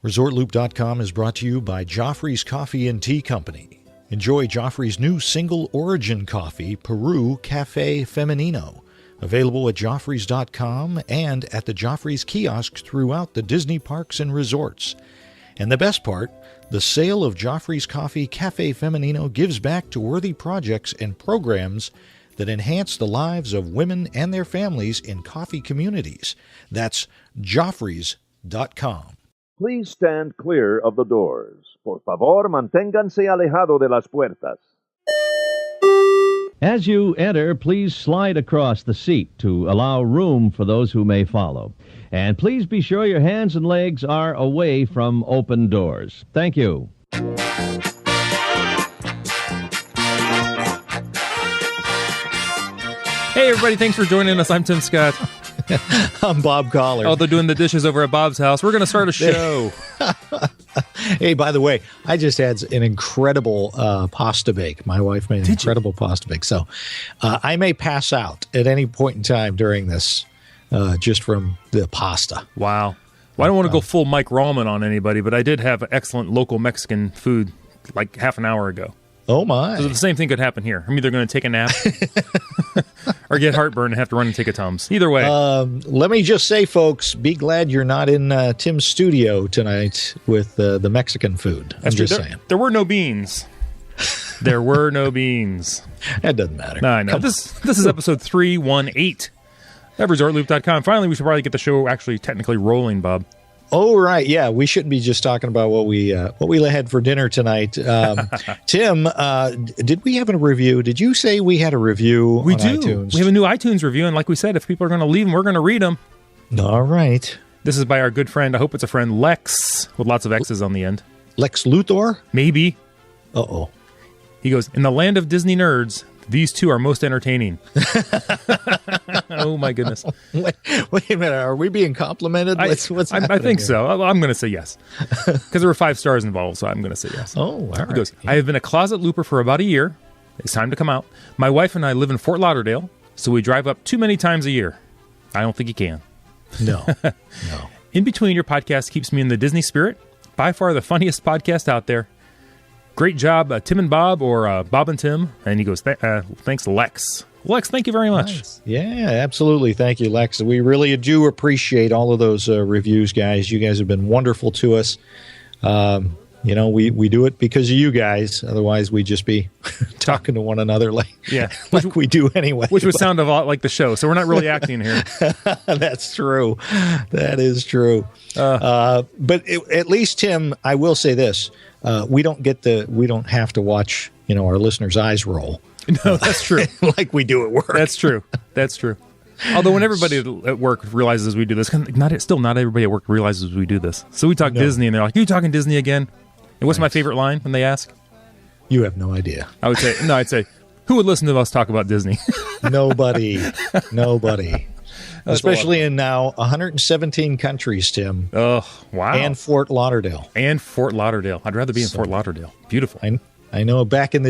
ResortLoop.com is brought to you by Joffrey's Coffee and Tea Company. Enjoy Joffrey's new single origin coffee, Peru Cafe Femenino. Available at Joffreys.com and at the Joffrey's kiosks throughout the Disney parks and resorts. And the best part, the sale of Joffrey's Coffee Cafe Femenino gives back to worthy projects and programs that enhance the lives of women and their families in coffee communities. That's Joffreys.com. Please stand clear of the doors. Por favor, manténganse alejado de las puertas. As you enter, please slide across the seat to allow room for those who may follow. And please be sure your hands and legs are away from open doors. Thank you. Hey, everybody, thanks for joining us. I'm Tim Scott. I'm Bob Collar. Oh, they're doing the dishes over at Bob's house. We're going to start a show. Hey, by the way, I just had an incredible pasta bake. My wife made an incredible pasta bake. So I may pass out at any point in time during this just from the pasta. Wow. Well, I don't want to go full Mike Ramen on anybody, but I did have excellent local Mexican food like half an hour ago. Oh, my. So the same thing could happen here. I'm either going to take a nap or get heartburn and have to run and take a Tums. Either way. Let me just say, folks, be glad you're not in Tim's studio tonight with the Mexican food. I'm just saying. There were no beans. There were no beans. That doesn't matter. No, I know. This is episode 318 of ResortLoop.com. Finally, we should probably get the show actually technically rolling, Bob. Oh, right. Yeah, we shouldn't be just talking about what we had for dinner tonight. Tim, did we have a review? Did you say we had a review on iTunes? We have a new iTunes review, and like we said, if people are going to leave them, we're going to read them. All right. This is by our good friend, I hope it's a friend, Lex, with lots of X's on the end. Lex Luthor? Maybe. Uh-oh. He goes, in the land of Disney nerds, these two are most entertaining. Oh, my goodness. Wait a minute. Are we being complimented? I think so. I'm going to say yes. Because there were 5 stars involved, so I'm going to say yes. Oh, all right. He goes, I have been a closet looper for about a year. It's time to come out. My wife and I live in Fort Lauderdale, so we drive up too many times a year. I don't think you can. No. In between, your podcast keeps me in the Disney spirit. By far the funniest podcast out there. Great job, Tim and Bob, or Bob and Tim. And he goes, thanks, Lex. Lex, thank you very much. Nice. Yeah, absolutely. Thank you, Lex. We really do appreciate all of those reviews, guys. You guys have been wonderful to us. We do it because of you guys. Otherwise, we'd just be talking to one another like we do anyway. Which would sound a lot like the show. So we're not really acting here. That's true. That is true. But at least, Tim, I will say this. We don't have to watch, our listeners' eyes roll. No, that's true. Like we do at work. That's true. Although when everybody at work realizes we do this, not everybody at work realizes we do this. So we talk Disney, and they're like, "Are you talking Disney again?" And what's my favorite line when they ask? You have no idea. I'd say, who would listen to us talk about Disney? Nobody. Especially in now 117 countries, Tim. Oh, wow. And Fort Lauderdale. I'd rather be in Fort Lauderdale. Beautiful. I know back in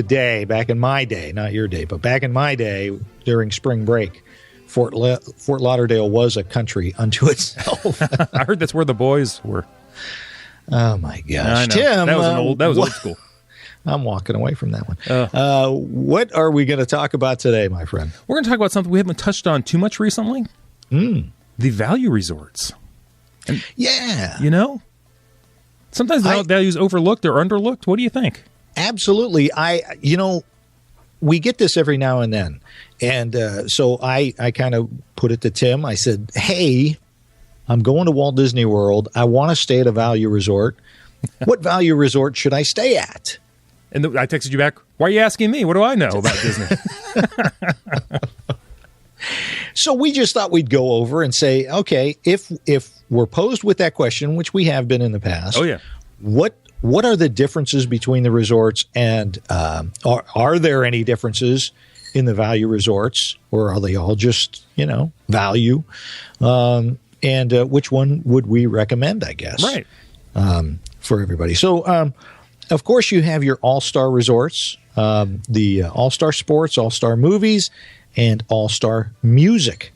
my day, not your day, but back in my day during spring break, Fort Lauderdale was a country unto itself. I heard that's where the boys were. Oh, my gosh. Tim, that was old school. I'm walking away from that one. What are we going to talk about today, my friend? We're going to talk about something we haven't touched on too much recently. The value resorts. And, sometimes the value is overlooked or underlooked. What do you think? Absolutely. We get this every now and then. And so I kind of put it to Tim. I said, hey, I'm going to Walt Disney World. I want to stay at a value resort. What value resort should I stay at? And I texted you back, why are you asking me? What do I know about Disney? So we just thought we'd go over and say, okay, if we're posed with that question, which we have been in the past, what are the differences between the resorts, and are there any differences in the value resorts, or are they all just, value? And which one would we recommend, I guess, right, for everybody? So, of course, you have your all-star resorts, the all-star sports, all-star movies, and all-star music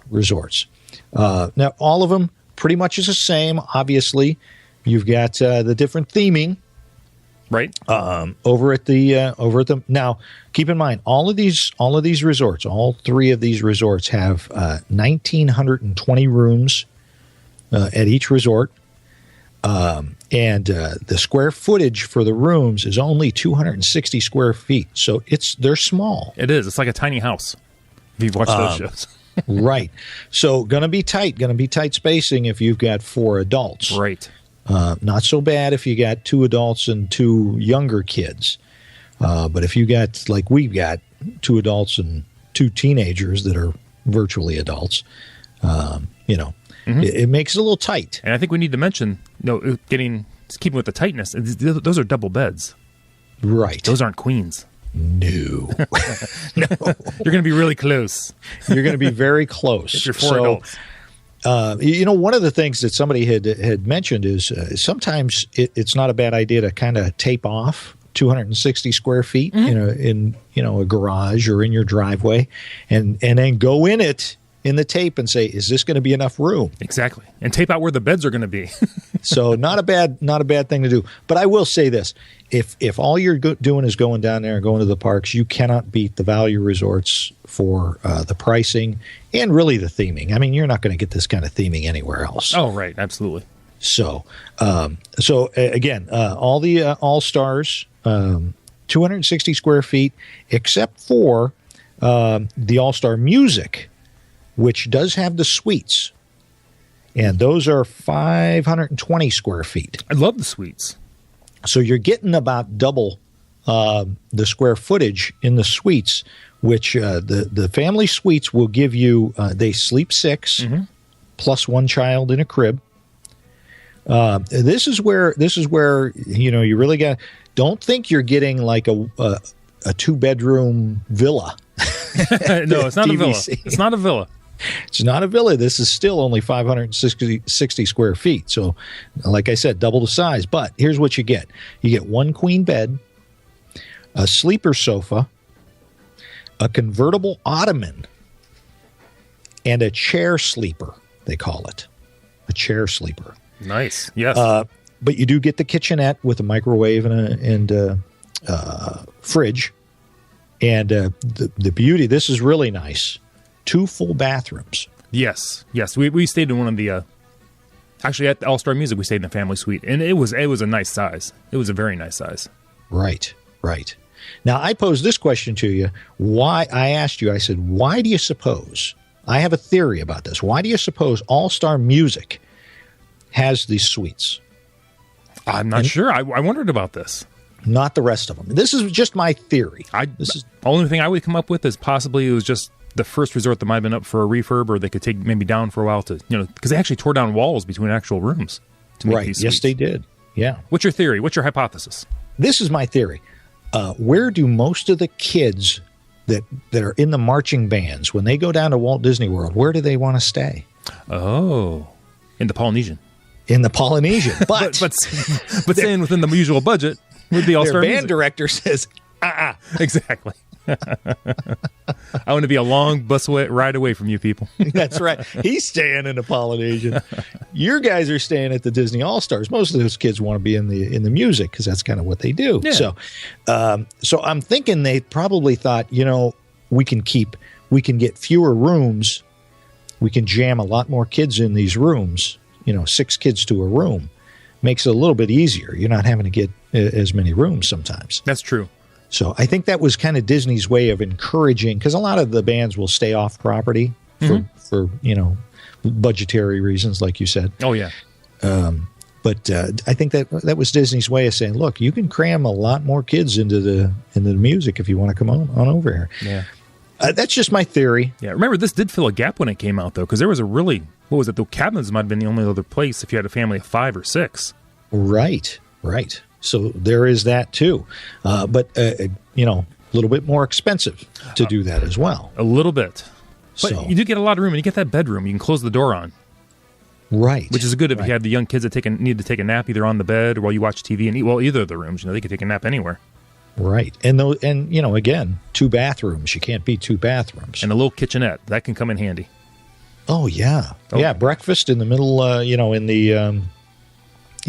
resorts. Now, all of them pretty much is the same. Obviously, You've got the different theming. Right. Over at the now, keep in mind all of these resorts, all three of these resorts have 1,920 rooms at each resort, and the square footage for the rooms is only 260 square feet. So they're small. It is. It's like a tiny house. If you've watched those shows. Right. So going to be tight spacing if you've got 4 adults. Right. Not so bad if you got 2 adults and 2 younger kids. But if you got, like we've got, 2 adults and 2 teenagers that are virtually adults, it makes it a little tight. And I think we need to mention, keeping with the tightness, those are double beds. Right. Those aren't queens. No. No. You're going to be really close. You're going to be very close. If you're 4 adults. One of the things that somebody had mentioned is sometimes it's not a bad idea to kind of tape off 260 square feet in a garage or in your driveway, and then go in it in the tape and say, is this going to be enough room? Exactly, and tape out where the beds are going to be. So not a bad thing to do. But I will say this: if all you're doing is going down there and going to the parks, you cannot beat the value resorts for the pricing and really the theming. I mean, you're not going to get this kind of theming anywhere else. Oh, right, absolutely. So again, all the All Stars, 260 square feet, except for the All Star Music, which does have the suites, and those are 520 square feet. I love the suites. So you're getting about double the square footage in the suites, which the family suites will give you. They sleep 6 plus 1 child in a crib. This is where you really got. Don't think you're getting like a 2-bedroom villa. No, it's not a villa. It's not a villa. It's not a villa. This is still only 560 square feet. So, like I said, double the size. But here's what you get. You get 1 queen bed, a sleeper sofa, a convertible ottoman, and a chair sleeper, they call it. A chair sleeper. Nice. Yes. But you do get the kitchenette with a microwave and a fridge. And the beauty, this is really nice. 2 full bathrooms. Yes. We stayed in one of the. Actually, at the All Star Music, we stayed in the family suite, and it was a nice size. It was a very nice size. Right. Now, I posed this question to you. Why? I asked you. I said, why do you suppose? I have a theory about this. Why do you suppose All Star Music has these suites? I'm not sure. I wondered about this. Not the rest of them. This is just my theory. The only thing I would come up with is possibly it was just the first resort that might have been up for a refurb, or they could take maybe down for a while to, because they actually tore down walls between actual rooms to make these suites. Yes, they did. Yeah. What's your theory? What's your hypothesis? This is my theory. Where do most of the kids that are in the marching bands, when they go down to Walt Disney World, where do they want to stay? Oh, in the Polynesian. In the Polynesian. But staying within the usual budget with the All-Star Their band Music. director says, Exactly. I want to be a long bus ride away from you people. That's right. He's staying in the Polynesian. Your guys are staying at the Disney All-Stars. Most of those kids want to be in the music because that's kind of what they do. Yeah. So I'm thinking they probably thought, we can get fewer rooms. We can jam a lot more kids in these rooms. 6 kids to a room makes it a little bit easier. You're not having to get as many rooms sometimes. That's true. So I think that was kind of Disney's way of encouraging, because a lot of the bands will stay off property for budgetary reasons, like you said. Oh yeah. But I think that was Disney's way of saying, look, you can cram a lot more kids into the music if you want to come on over here. Yeah. That's just my theory. Yeah. Remember, this did fill a gap when it came out, though, because there was what was it? The cabins might have been the only other place if you had a family of 5 or 6. Right. So there is that too. But a little bit more expensive to do that as well. A little bit. But So, you do get a lot of room, and you get that bedroom. You can close the door on. right. Which is good if you have the young kids that need to take a nap either on the bed or while you watch TV and eat. Well, either of the rooms, they could take a nap anywhere. Right. And again, 2 bathrooms. You can't beat 2 bathrooms. And a little kitchenette. That can come in handy. Oh, yeah. Oh. Yeah, breakfast in the middle, in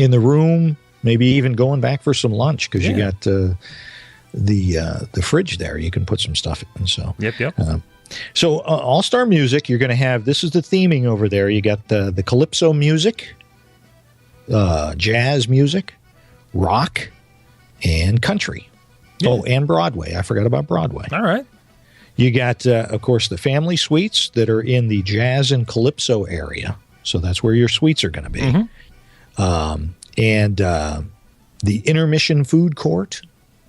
in the room, maybe even going back for some lunch because you got the fridge there. You can put some stuff in. So Yep. So All-Star Music, you're going to have, this is the theming over there. You got the calypso music, jazz music, rock, and country. Yeah. Oh, and Broadway. I forgot about Broadway. All right. You got, of course, the family suites that are in the jazz and calypso area. So that's where your suites are going to be. And the intermission food court,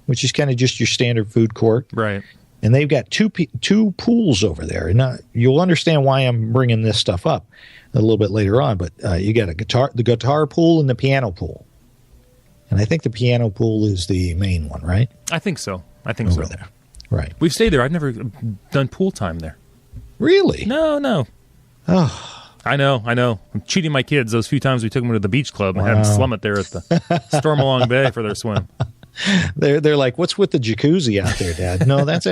which is kind of just your standard food court. Right. And they've got two pools over there. And you'll understand why I'm bringing this stuff up a little bit later on. But you got the guitar pool and the piano pool. And I think the piano pool is the main one, right? I think so. Over there. Right. We've stayed there. I've never done pool time there. Really? No. Oh. I know. I'm cheating my kids those few times we took them to the beach club and had them slum it there at the Stormalong Bay for their swim. They're like, what's with the jacuzzi out there, Dad? No, that's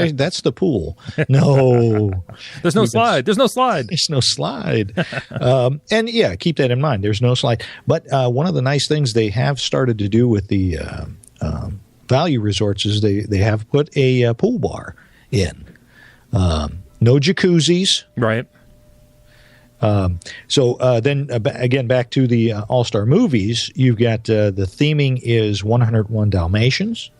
the pool. No. There's no slide. There's no slide. There's no slide. And yeah, keep that in mind. There's no slide. But one of the nice things they have started to do with the value resorts is they have put a pool bar in. No jacuzzis. Right. So then again, back to the All-Star movies, you've got the theming is 101 Dalmatians,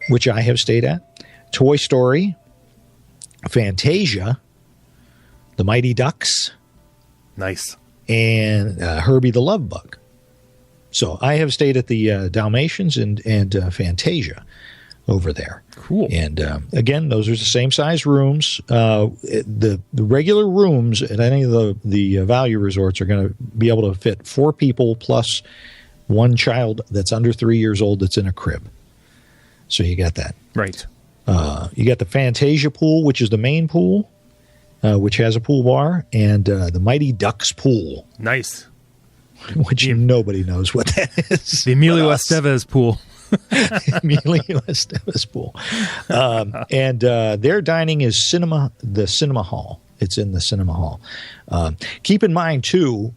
which I have stayed at, Toy Story, Fantasia, The Mighty Ducks, Nice. and Herbie the Love Bug. So I have stayed at the Dalmatians and Fantasia over there. Cool. And again, those are the same size rooms. The regular rooms at any of the value resorts are going to be able to fit 4 people plus one child that's under 3 years old that's in a crib. So you got that. Right. You got the Fantasia pool, which is the main pool, which has a pool bar, and the Mighty Ducks pool, Nice. which nobody knows what that is. The Emilio but us. Estevez pool. Emilio Estevez pool. And their dining is the cinema hall. It's in the cinema hall. Keep in mind, too,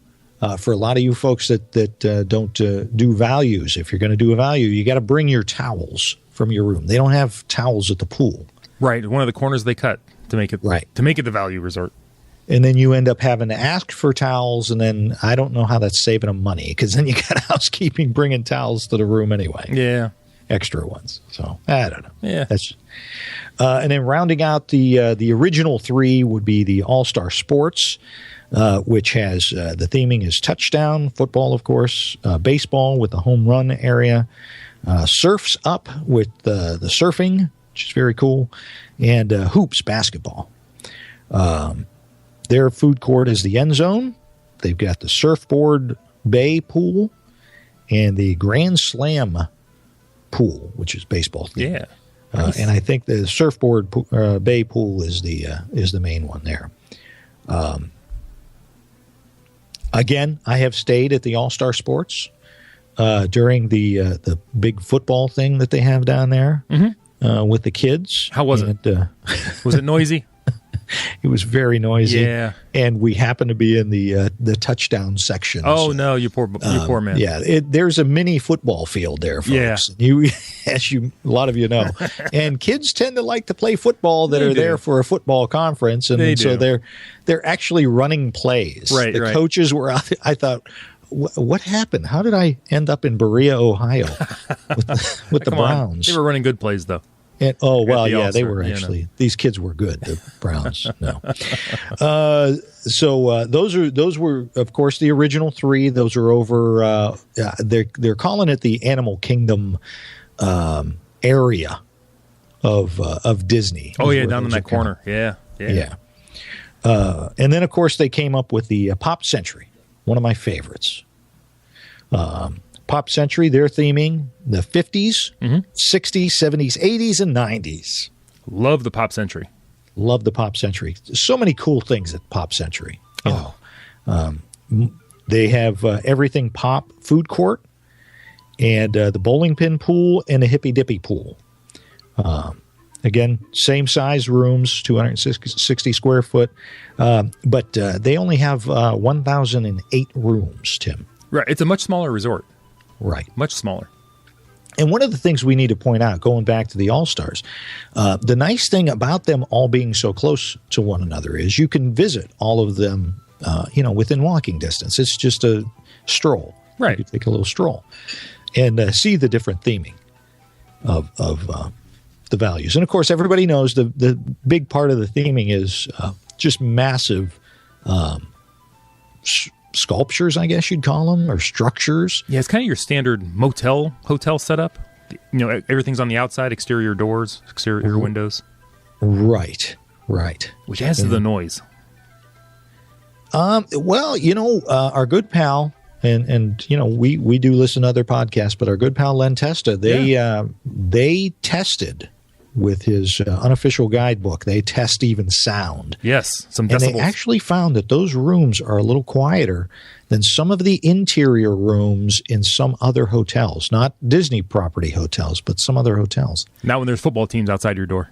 for a lot of you folks that don't do values, if you're going to do a value, you got to bring your towels from your room. They don't have towels at the pool. Right. One of the corners they cut to make it the value resort. And then you end up having to ask for towels, and then I don't know how that's saving them money, because then you got housekeeping bringing towels to the room anyway. Yeah. Extra ones. So I don't know. Yeah. That's and then rounding out the original 3 would be the All-Star Sports, which has the theming is touchdown, football, of course, baseball with the home run area, Surfs Up with the surfing, which is very cool, and hoops, basketball. Their food court is the End Zone. They've got the Surfboard Bay pool and the Grand Slam pool, which is baseball themed. Yeah. Nice. And I think the Surfboard Bay pool is the main one there. Again, I have stayed at the All-Star Sports during the big football thing that they have down there with the kids. How was it? Was it noisy? It was very noisy. Yeah. And we happened to be in the touchdown section. Oh, no, you poor man. Yeah, there's a mini football field there, folks. Yeah. As a lot of you know. And kids tend to like to play football that are there for a football conference. And so they're actually running plays. Right, the coaches were out. I thought, what happened? How did I end up in Berea, Ohio with the Browns? They were running good plays, though. And, they were actually. These kids were good. The Browns, no. So those were, of course, the original 3. Those are over. They're calling it the Animal Kingdom area of Disney. Oh yeah, down in that corner. Yeah. And then, of course, they came up with the Pop Century, one of my favorites. Pop Century, their theming, the 50s, 60s, 70s, 80s, and 90s. Love the Pop Century. Love the Pop Century. So many cool things at Pop Century. They have everything pop food court and the bowling pin pool and the hippy dippy pool. Again, same size rooms, 260 square foot, but they only have 1,008 rooms, Tim. Right. It's a much smaller resort. Right. Much smaller. And one of the things we need to point out, going back to the All-Stars, the nice thing about them all being so close to one another is you can visit all of them, within walking distance. It's just a stroll. Right. You can take a little stroll and see the different theming of the values. And, of course, everybody knows the big part of the theming is just massive sculptures, I guess you'd call them, or structures. Yeah, it's kind of your standard hotel setup. Everything's on the outside, exterior doors, exterior windows. Right. Which adds to the noise. Our good pal, and we do listen to other podcasts, but our good pal Len Testa, they tested with his unofficial guidebook. They test even sound. Yes, some decibels. And they actually found that those rooms are a little quieter than some of the interior rooms in some other hotels. Not Disney property hotels, but some other hotels. Not when there's football teams outside your door.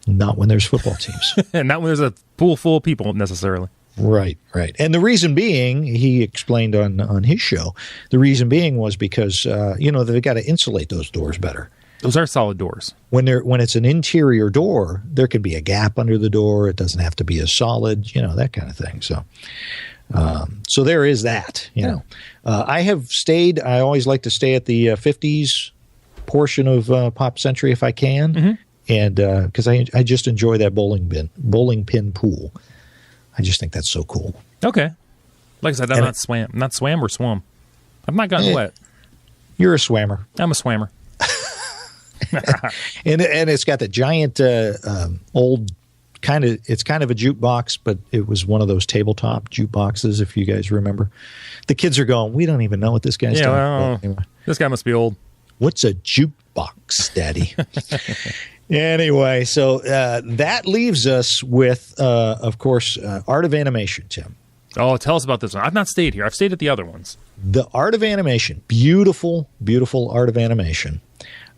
Not when there's football teams. And not when there's a pool full of people, necessarily. Right. And the reason being, he explained on his show, the reason being was because, they've got to insulate those doors better. Those are solid doors. When it's an interior door, there could be a gap under the door. It doesn't have to be as solid, that kind of thing. So there is that, I have stayed, I always like to stay at the 50s portion of Pop Century if I can. Mm-hmm. And because I just enjoy that bowling pin pool. I just think that's so cool. Okay. Like I said, I'm not swam or swum. I've not gotten wet. You're a swammer. I'm a swammer. and it's got the giant old it's kind of a jukebox, but it was one of those tabletop jukeboxes, if you guys remember. The kids are going, we don't even know what this guy's talking about. Anyway. This guy must be old. What's a jukebox, Daddy? Anyway, so that leaves us with, of course, Art of Animation, Tim. Oh, tell us about this one. I've not stayed here. I've stayed at the other ones. The Art of Animation. Beautiful, beautiful Art of Animation.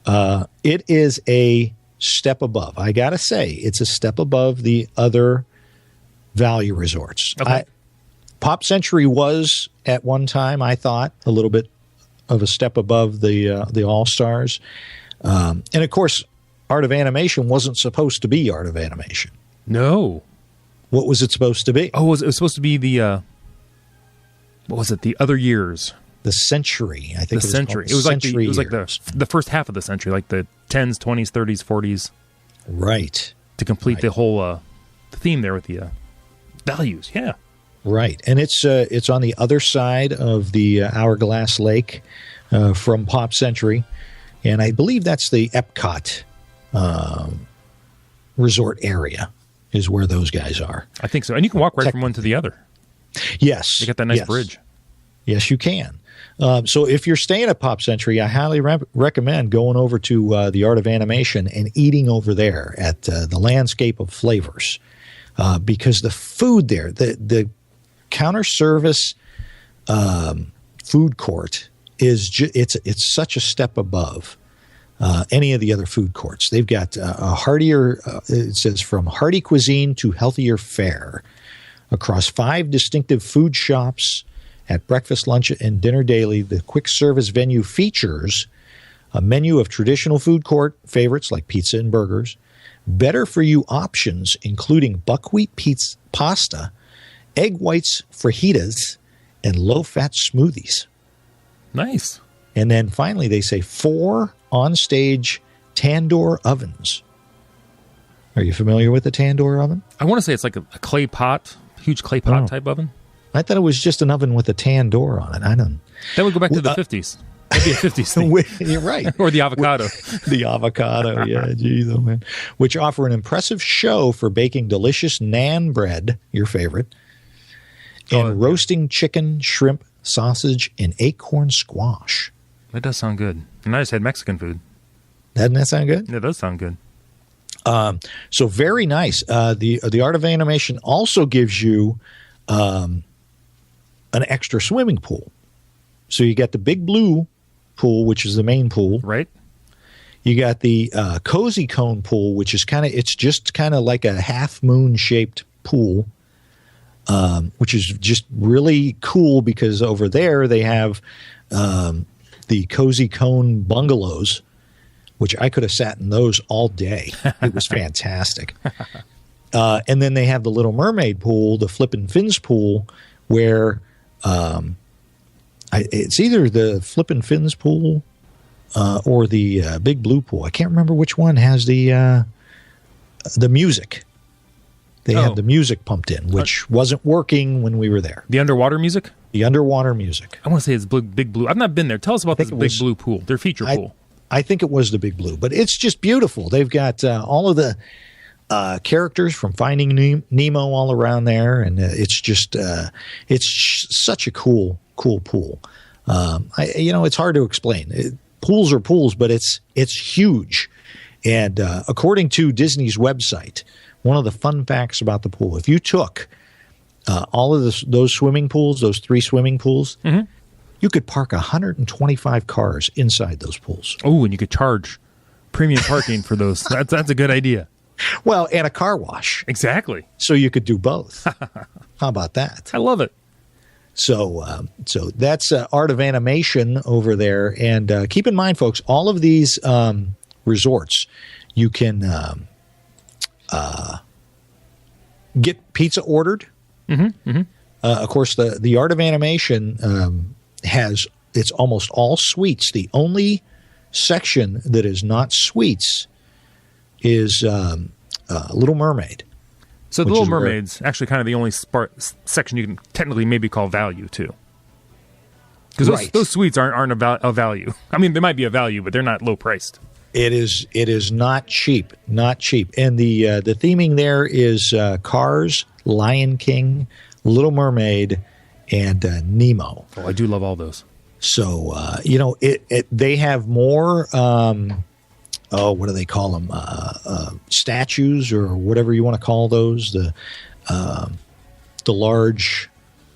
It is a step above. I got to say, it's a step above the other value resorts. Okay. Pop Century was, at one time, I thought, a little bit of a step above the All-Stars. And, of course, Art of Animation wasn't supposed to be Art of Animation. No. What was it supposed to be? Oh, it was supposed to be the, what was it, the other years? The Century, I think. The Century. It was like the first half of the century, like the 10s, 20s, 30s, 40s. Right. To complete the whole the theme there with the values. Yeah. Right. And it's on the other side of the Hourglass Lake from Pop Century. And I believe that's the Epcot resort area is where those guys are. I think so. And you can walk right from one to the other. Yes. They got that nice bridge. Yes, you can. So if you're staying at Pop Century, I highly recommend going over to the Art of Animation and eating over there at the Landscape of Flavors because the food there, the counter service food court is it's such a step above any of the other food courts. They've got a heartier, it says from hearty cuisine to healthier fare across 5 distinctive food shops. At breakfast, lunch, and dinner daily, the quick service venue features a menu of traditional food court favorites like pizza and burgers, better for you options including buckwheat pasta, egg whites fajitas, and low-fat smoothies. Nice. And then finally, they say 4 on-stage tandoor ovens. Are you familiar with the tandoor oven? I want to say it's like a clay pot, huge clay pot type oven. I thought it was just an oven with a tan door on it. I don't. That would go back to the 50s. That'd be a 50s thing. You're right. Or the avocado. The avocado, yeah. Geez, oh man. Which offer an impressive show for baking delicious naan bread, your favorite, and roasting chicken, shrimp, sausage, and acorn squash. That does sound good. And I just had Mexican food. Doesn't that sound good? Yeah, it does sound good. So very nice. The Art of Animation also gives you an extra swimming pool. So you got the big blue pool, which is the main pool. Right. You got the cozy cone pool, which is it's just kind of like a half moon shaped pool. which is just really cool because over there they have the Cozy Cone bungalows, which I could have sat in those all day. It was fantastic. And then they have the Little Mermaid pool, the Flippin' Fins pool, where it's either the Flippin' Fins pool or the Big Blue pool. I can't remember which one has the music. They have the music pumped in, which wasn't working when we were there. The underwater music? The underwater music. I want to say it's Big Blue. I've not been there. Tell us about this Big Blue pool, their feature pool. I think it was the Big Blue, but it's just beautiful. They've got all of the characters from Finding Nemo all around there, and it's just such a cool pool. It's hard to explain. Pools are pools, but it's huge. And according to Disney's website, one of the fun facts about the pool, if you took all of those swimming pools, those 3 swimming pools, you could park 125 cars inside those pools. Oh, and you could charge premium parking for those. That's a good idea. Well, and a car wash. Exactly. So you could do both. How about that? I love it. So that's Art of Animation over there. And keep in mind, folks, all of these resorts, you can get pizza ordered. Of course, the Art of Animation it's almost all suites. The only section that is not suites is Little Mermaid. So the Little Mermaid's actually kind of the only section you can technically maybe call value too. Because those suites aren't a value. I mean, they might be a value, but they're not low priced. It is not cheap, And the theming there is Cars, Lion King, Little Mermaid, and Nemo. Oh, I do love all those. So they have more. What do they call them? Statues or whatever you want to call those. The large,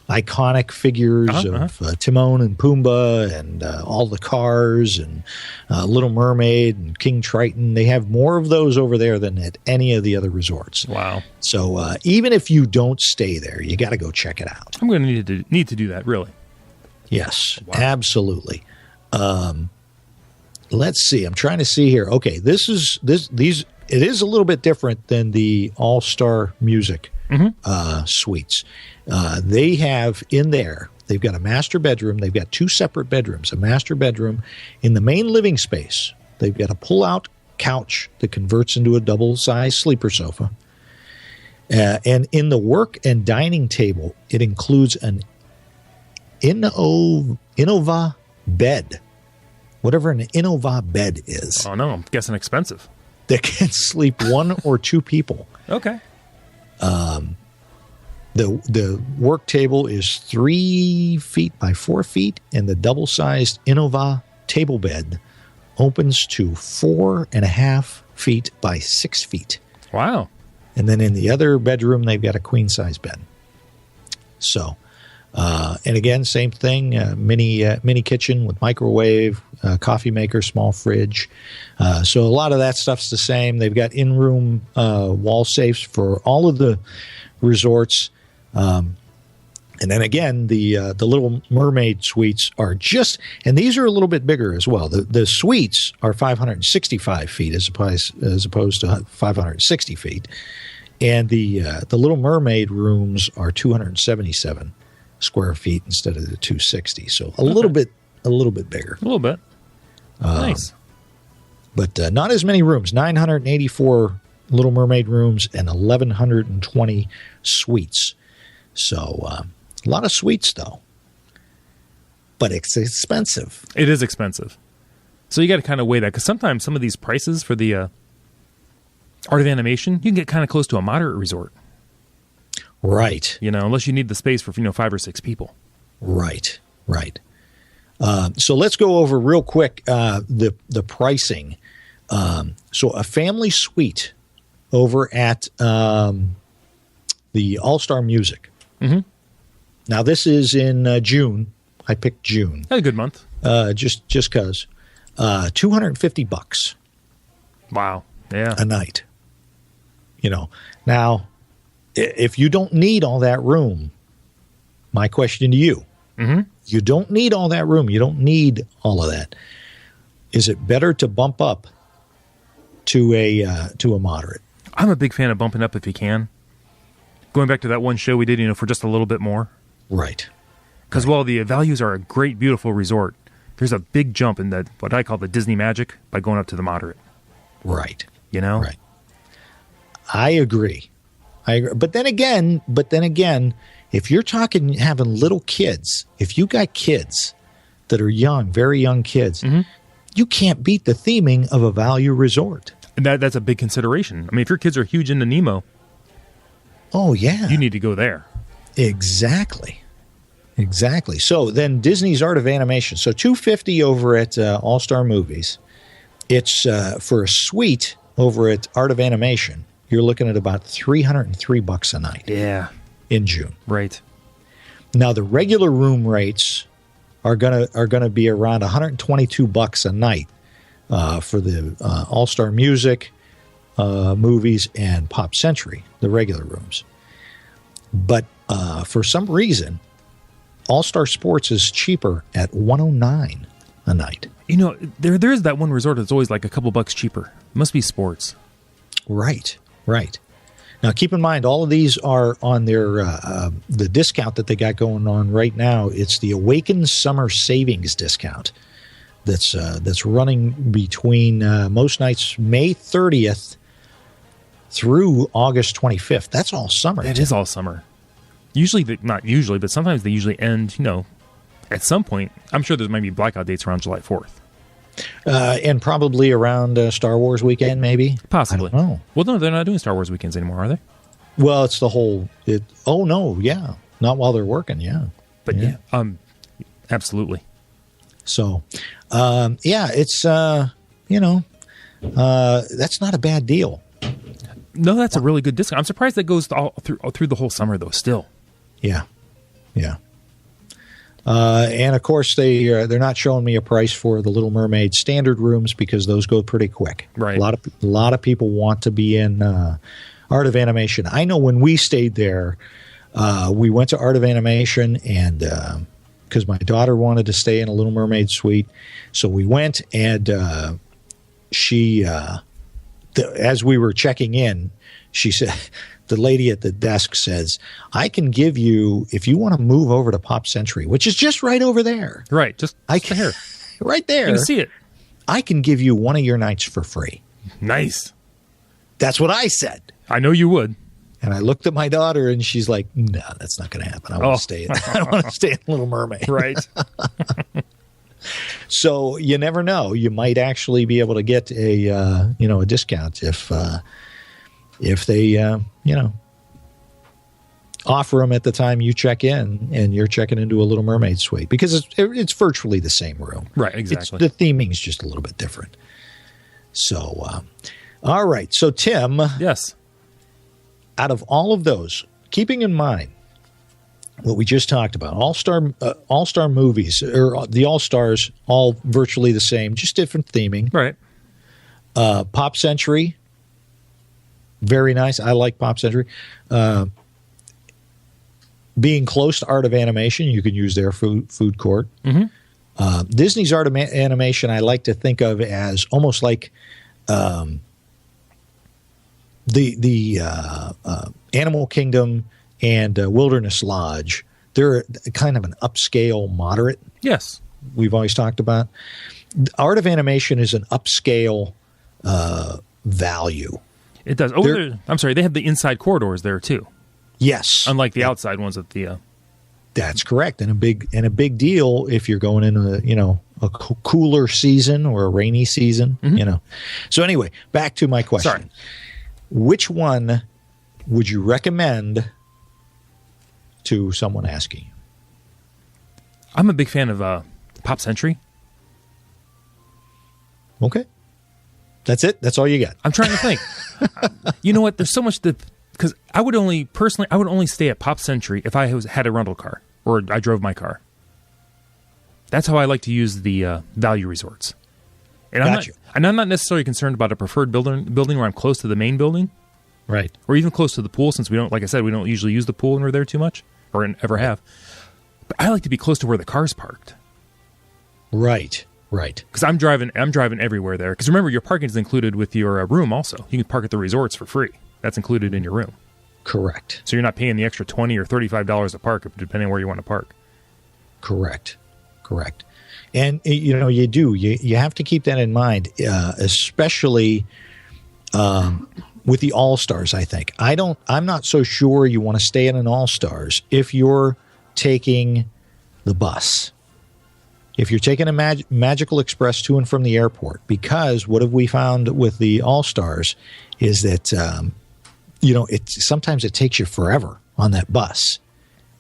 iconic figures of Timon and Pumbaa and all the cars and Little Mermaid and King Triton. They have more of those over there than at any of the other resorts. Wow! So even if you don't stay there, you got to go check it out. I'm going to need to do that. Really? Yes, absolutely. Let's see. I'm trying to see here. Okay, these. It is a little bit different than the All-Star Music suites. They have in there. They've got a master bedroom. They've got 2 separate bedrooms. A master bedroom in the main living space. They've got a pull-out couch that converts into a double-size sleeper sofa. And in the work and dining table, it includes an Innova bed. Whatever an Innova bed is. Oh, no. I'm guessing expensive. That can sleep 1 or 2 people. Okay. The work table is 3 feet by 4 feet, and the double-sized Innova table bed opens to 4.5 feet by 6 feet. Wow. And then in the other bedroom, they've got a queen-size bed. So, and again, same thing, mini kitchen with microwave, coffee maker, small fridge. So a lot of that stuff's the same. They've got in-room wall safes for all of the resorts. And then again, the Little Mermaid suites are and these are a little bit bigger as well. The suites are 565 feet as opposed to 560 feet. And the Little Mermaid rooms are 277 square feet instead of the 260. So a little bit bigger. A little bit. Nice. But not as many rooms. 984 Little Mermaid rooms and 1,120 suites. So a lot of suites, though. But it's expensive. It is expensive. So you got to kind of weigh that, because sometimes some of these prices for the Art of Animation, you can get kind of close to a moderate resort. Right. Unless you need the space for 5 or 6 people. Right. So let's go over real quick the pricing. So a family suite over at the All-Star Music. Mm-hmm. Now this is in June. I picked June. That's a good month. Just because. $250. Wow. Yeah. A night. Now if you don't need all that room, my question to you, you don't need all that room. You don't need all of that. Is it better to bump up to a moderate? I'm a big fan of bumping up if you can. Going back to that one show we did, for just a little bit more. Right. Because while the values are a great, beautiful resort, there's a big jump in that what I call the Disney magic by going up to the moderate. Right. Right. I agree. But then again, if you're talking having little kids, if you got kids that are young, very young kids, you can't beat the theming of a value resort. And that's a big consideration. I mean, if your kids are huge into Nemo, oh yeah, you need to go there. Exactly. So then Disney's Art of Animation. So $250 over at All Star Movies. It's for a suite over at Art of Animation. You're looking at about $303 a night. Yeah. In June. Right. Now the regular room rates are gonna be around $122 a night for the All Star Music, Movies, and Pop Century, the regular rooms. But for some reason, All Star Sports is cheaper at $109 a night. There's that one resort that's always like a couple bucks cheaper. It must be sports. Right. Now, keep in mind, all of these are on their the discount that they got going on right now. It's the Awaken Summer Savings discount that's running between most nights May 30th through August 25th. That's all summer. It is all summer. Not usually, but sometimes they usually end, at some point. I'm sure there might be blackout dates around July 4th. And probably around Star Wars weekend, maybe? Possibly. I don't know. Well, no, they're not doing Star Wars weekends anymore, are they? Well, it's the whole... oh, no, yeah. Not while they're working, yeah. But yeah, absolutely. So, it's, that's not a bad deal. No, that's a really good discount. I'm surprised that goes all through the whole summer, though, still. Yeah. And of course, they're not showing me a price for the Little Mermaid standard rooms because those go pretty quick. Right. A lot of people want to be in Art of Animation. I know when we stayed there, we went to Art of Animation and because my daughter wanted to stay in a Little Mermaid suite, so we went and she, as we were checking in, she said. The lady at the desk says, I can give you, if you want to move over to Pop Century, which is just right over there. Right, just there. Right there. You can see it. I can give you one of your nights for free. Nice. That's what I said. I know you would. And I looked at my daughter and she's like, no, that's not going to happen. I want to stay. I want to stay in Little Mermaid. Right. So you never know. You might actually be able to get a discount if they, offer them at the time you check in and you're checking into a Little Mermaid suite because it's virtually the same room. Right, exactly. The theming is just a little bit different. So, all right. So, Tim. Yes. Out of all of those, keeping in mind what we just talked about, All-Star movies, or the All-Stars, all virtually the same, just different theming. Right. Pop Century. Very nice. I like Pop Century. Being close to Art of Animation, you can use their food court. Mm-hmm. Disney's Art of Animation, I like to think of as almost like the Animal Kingdom and Wilderness Lodge. They're kind of an upscale moderate. Yes. We've always talked about. Art of Animation is an upscale value. It does. I'm sorry, they have the inside corridors there too. Yes. Unlike the outside ones at the That's correct. And a big deal if you're going in a cooler season or a rainy season, So anyway, back to my question. Sorry. Which one would you recommend to someone asking you? I'm a big fan of Pop Century. Okay. That's it? That's all you got? I'm trying to think. You know what? There's so much because I would only stay at Pop Century if I had a rental car or I drove my car. That's how I like to use the value resorts. And I'm not necessarily concerned about a preferred building where I'm close to the main building. Right. Or even close to the pool, since we don't, like I said, we don't usually use the pool when we're there too much, or ever have. But I like to be close to where the car's parked. Right. Right. Because I'm driving everywhere there. Because remember, your parking is included with your room also. You can park at the resorts for free. That's included in your room. Correct. So you're not paying the extra $20 or $35 a park, depending on where you want to park. Correct. And, you have to keep that in mind, especially with the All-Stars, I think. I'm not so sure you want to stay at an All-Stars if you're taking the bus. If you're taking a Magical Express to and from the airport, because what have we found with the All-Stars is that, sometimes it takes you forever on that bus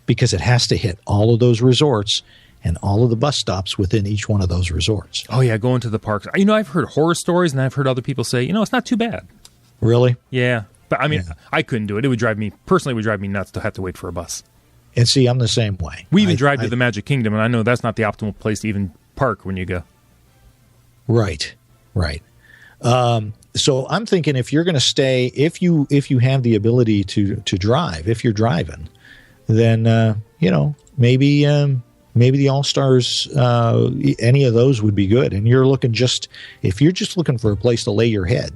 because it has to hit all of those resorts and all of the bus stops within each one of those resorts. Oh, yeah, going to the parks. I've heard horror stories, and I've heard other people say, it's not too bad. Really? Yeah. But, I couldn't do it. It would drive me nuts to have to wait for a bus. And see, I'm the same way. We even drive to the Magic Kingdom, and I know that's not the optimal place to even park when you go. Right. So I'm thinking if you're going to stay, if you have the ability to drive, if you're driving, then, maybe the All-Stars, any of those would be good. And if you're just looking for a place to lay your head,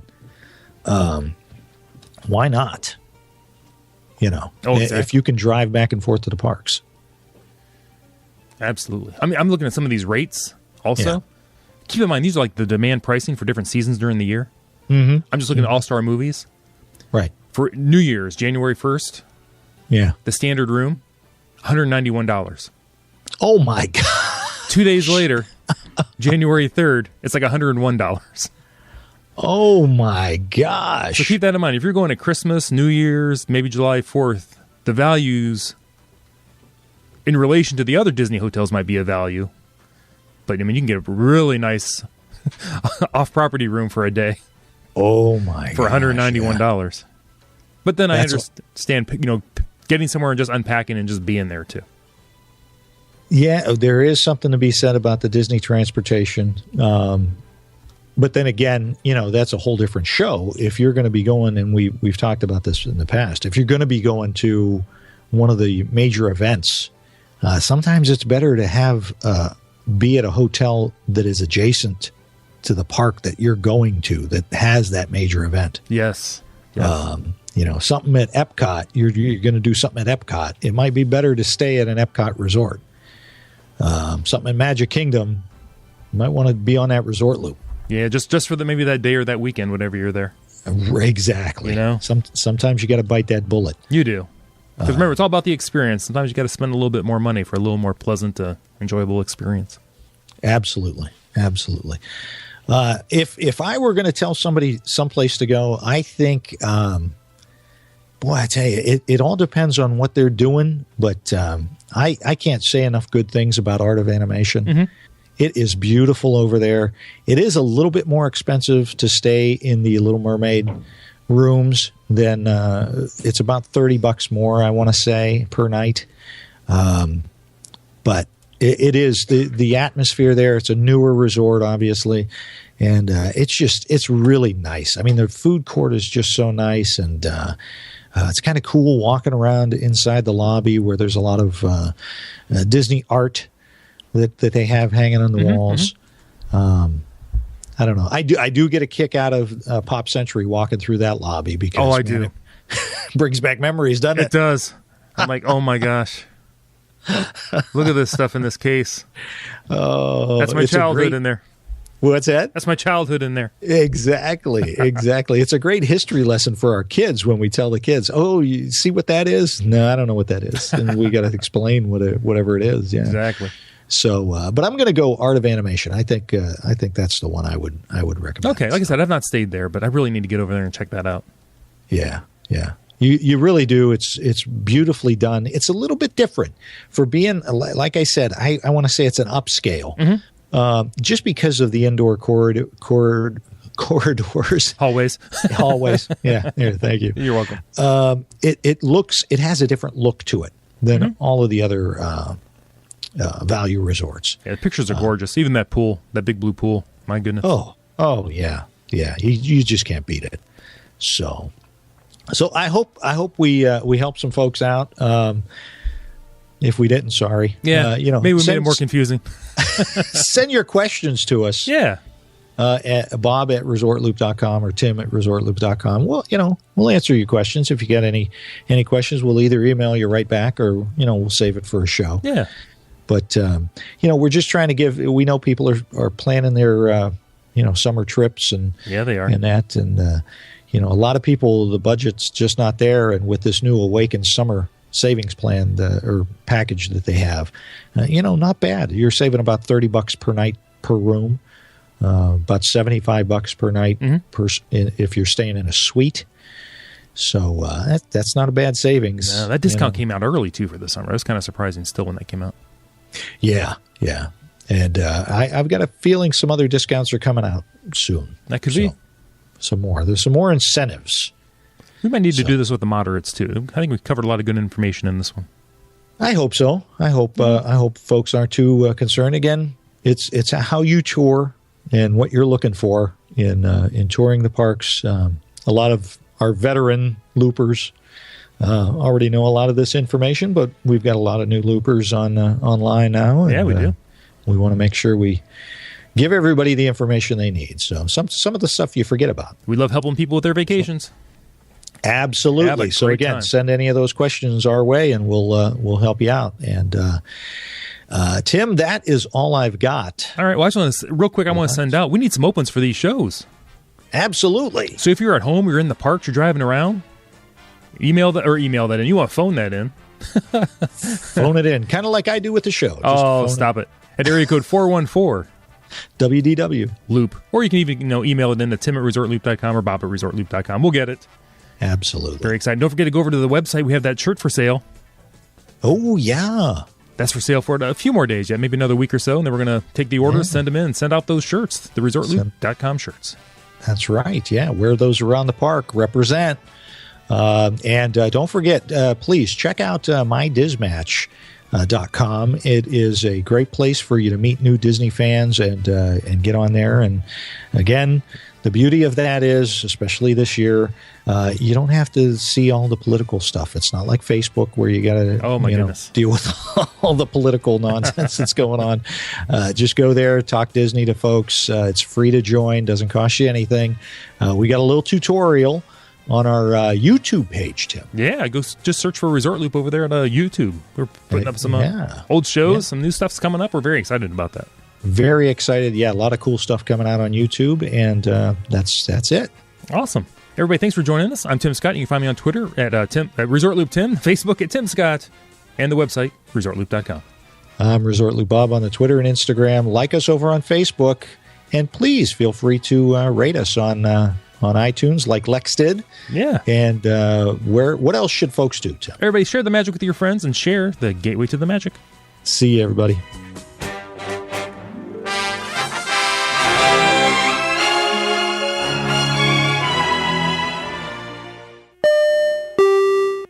why not? Exactly. If you can drive back and forth to the parks. Absolutely. I'm looking at some of these rates also. Yeah. Keep in mind, these are like the demand pricing for different seasons during the year. Mm-hmm. I'm just looking at All-Star movies. Right. For New Year's, January 1st, yeah, the standard room, $191. Oh, my God. 2 days later, January 3rd, it's like $101. Oh, my gosh. So keep that in mind. If you're going to Christmas, New Year's, maybe July 4th, the values in relation to the other Disney hotels might be a value. But, you can get a really nice off-property room for a day. Oh, my God. For $191. Yeah. But then I understand, getting somewhere and just unpacking and just being there, too. Yeah, there is something to be said about the Disney transportation. But then again, that's a whole different show. If you're going to be going, and we've talked about this in the past, if you're going to be going to one of the major events, sometimes it's better to be at a hotel that is adjacent to the park that you're going to that has that major event. Yes. Something at Epcot, you're going to do something at Epcot. It might be better to stay at an Epcot resort. Something in Magic Kingdom, you might want to be on that resort loop. Yeah, just for maybe that day or that weekend, whatever you're there. Exactly. Sometimes you got to bite that bullet. You do. Because remember, it's all about the experience. Sometimes you got to spend a little bit more money for a little more pleasant, enjoyable experience. Absolutely. If I were going to tell somebody someplace to go, I think, I tell you, it all depends on what they're doing. But I can't say enough good things about Art of Animation. Mm-hmm. It is beautiful over there. It is a little bit more expensive to stay in the Little Mermaid rooms than it's about $30 more, I want to say, per night. But it is the atmosphere there. It's a newer resort, obviously. And it's really nice. I mean, the food court is just so nice. And it's kind of cool walking around inside the lobby where there's a lot of Disney art that they have hanging on the walls. Mm-hmm. I don't know. I do get a kick out of Pop Century walking through that lobby because I do. It brings back memories, doesn't it? It does. I'm like, oh my gosh. Look at this stuff in this case. Oh, that's my childhood in there. What's that? That's my childhood in there. Exactly. It's a great history lesson for our kids when we tell the kids, "Oh, you see what that is?" No, I don't know what that is, and we got to explain whatever it is. Yeah, exactly. So, but I'm going to go Art of Animation. I think that's the one I would recommend. Okay, like I said, I've not stayed there, but I really need to get over there and check that out. Yeah. You really do. It's beautifully done. It's a little bit different for being, like I said, I want to say it's an upscale, just because of the indoor corridors, hallways. Yeah, there. Thank you. You're welcome. It has a different look to it than all of the other value resorts. Yeah, the pictures are gorgeous. Even that pool, that big blue pool. My goodness. Oh yeah. You just can't beat it. So, So I hope we help some folks out. If we didn't, sorry. Yeah, maybe we made it more confusing. Send your questions to us. Yeah. At Bob at ResortLoop.com or Tim at ResortLoop.com. Well, we'll answer your questions. If you got any questions, we'll either email you right back or, we'll save it for a show. Yeah. But, we're just trying to we know people are planning their, summer trips and yeah, they are. And that. And, a lot of people, the budget's just not there. And with this new Awaken Summer savings plan or package that they have, not bad. You're saving about $30 per night per room. About $75 per night if you're staying in a suite. So that's not a bad savings. No, that discount came out early, too, for the summer. It was kind of surprising still when that came out. Yeah. And I've got a feeling some other discounts are coming out soon. That could be. Some more. There's some more incentives. We might need to do this with the moderates, too. I think we covered a lot of good information in this one. I hope so. I hope folks aren't too concerned. Again, it's how you tour and what you're looking for in touring the parks. A lot of our veteran loopers already know a lot of this information, but we've got a lot of new loopers online now. And, yeah, we do. We want to make sure we give everybody the information they need. So some of the stuff you forget about. We love helping people with their vacations. Absolutely. So again, send any of those questions our way, and we'll help you out. And Tim, that is all I've got. All right. Well, I just want to real quick. I want to send out. We need some opens for these shows. Absolutely. So if you're at home, you're in the parks, you're driving around, email that in. You want to phone that in. Phone it in, kind of like I do with the show. Just stop it. At area code 414 WDW Loop, or you can even email it in to Tim at ResortLoop.com or Bob at ResortLoop.com. We'll get it. Absolutely. Very excited. Don't forget to go over to the website. We have that shirt for sale. Oh, yeah. That's for sale for a few more days yet, maybe another week or so, and then we're going to take the orders, send them in, send out those shirts, the ResortLoop.com shirts. That's right. Yeah, wear those around the park. Represent. And don't forget, please check out MyDismatch.com. It is a great place for you to meet new Disney fans and get on there. And again, the beauty of that is, especially this year, you don't have to see all the political stuff. It's not like Facebook where you got to deal with all the political nonsense that's going on. Just go there, talk Disney to folks. It's free to join, doesn't cost you anything. We got a little tutorial on our YouTube page, Tim. Yeah, go just search for Resort Loop over there on YouTube. We're putting up some old shows, some new stuff's coming up. We're very excited about that. Very excited. Yeah, a lot of cool stuff coming out on YouTube, and that's it. Awesome. Everybody, thanks for joining us. I'm Tim Scott. You can find me on Twitter at Resort Loop Tim, Facebook at Tim Scott, and the website, ResortLoop.com. I'm Resort Loop Bob on the Twitter and Instagram. Like us over on Facebook, and please feel free to rate us on iTunes like Lex did. Yeah. And what else should folks do, Tim? Everybody share the magic with your friends and share the gateway to the magic. See you, everybody.